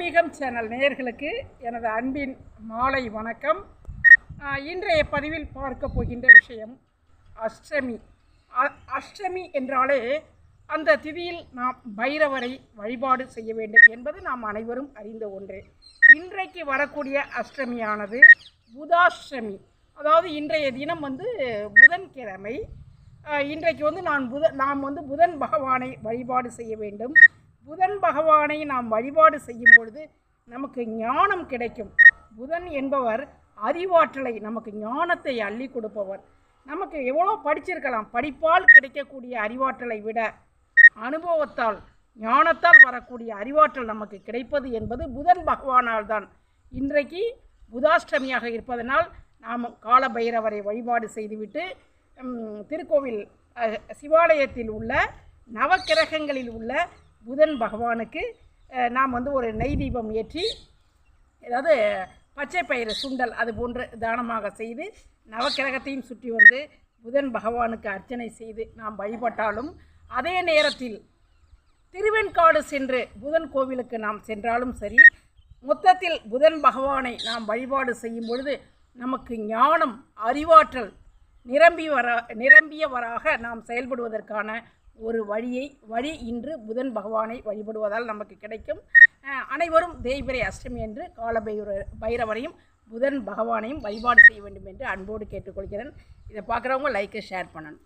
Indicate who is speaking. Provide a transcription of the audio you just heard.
Speaker 1: ஆன்மீகம் சேனல் நேயர்களுக்கு எனது அன்பின் மாலை வணக்கம். இன்றைய பதிவில் பார்க்க போகின்ற விஷயம் அஷ்டமி. அஷ்டமி என்றாலே அந்த திதியில் நாம் பைரவரை வழிபாடு செய்ய வேண்டும் என்பது நாம் அனைவரும் அறிந்த ஒன்று. இன்றைக்கு வரக்கூடிய அஷ்டமியானது புதாஷ்டமி, அதாவது இன்றைய தினம் புதன்கிழமை. இன்றைக்கு நாம் புதன் பகவானை வழிபாடு செய்ய வேண்டும். புதன் பகவானை நாம் வழிபாடு செய்யும் பொழுது நமக்கு ஞானம் கிடைக்கும். புதன் என்பவர் அறிவாற்றலை, நமக்கு ஞானத்தை அள்ளி கொடுப்பவர். நமக்கு எவ்வளோ படிச்சிருக்கலாம், படிப்பால் கிடைக்கக்கூடிய அறிவாற்றலை விட அனுபவத்தால் ஞானத்தால் வரக்கூடிய அறிவாற்றல் நமக்கு கிடைப்பது என்பது புதன் பகவானால் தான். இன்றைக்கு புதாஷ்டமியாக இருப்பதனால் நாம் கால பைரவரை வழிபாடு செய்துவிட்டு திருக்கோவில் சிவாலயத்தில் உள்ள நவக்கிரகங்களில் உள்ள புதன் பகவானுக்கு நாம் ஒரு நெய் தீபம் ஏற்றி, ஏதாவது பச்சை பயிறு சுண்டல் அது போன்று தானமாக செய்து நவக்கிரகத்தையும் சுற்றி புதன் பகவானுக்கு அர்ச்சனை செய்து நாம் வழிபட்டாலும், அதே நேரத்தில் திருவெண்காடு சென்று புதன் கோவிலுக்கு நாம் சென்றாலும் சரி, மொத்தத்தில் புதன் பகவானை நாம் வழிபாடு செய்யும் பொழுது நமக்கு ஞானம், அறிவாற்றல் நிரம்பியவராக நாம் செயல்படுவதற்கான ஒரு வழி இன்று புதன் பகவானை வழிபடுவதால் நமக்கு கிடைக்கும். அனைவரும் தேய்பிரை அஷ்டமி என்று கால பைரவரையும் புதன் பகவானையும் வழிபாடு செய்ய வேண்டும் என்று அன்போடு கேட்டுக்கொள்கிறேன். இதை பார்க்குறவங்க லைக்கை ஷேர் பண்ணணும்.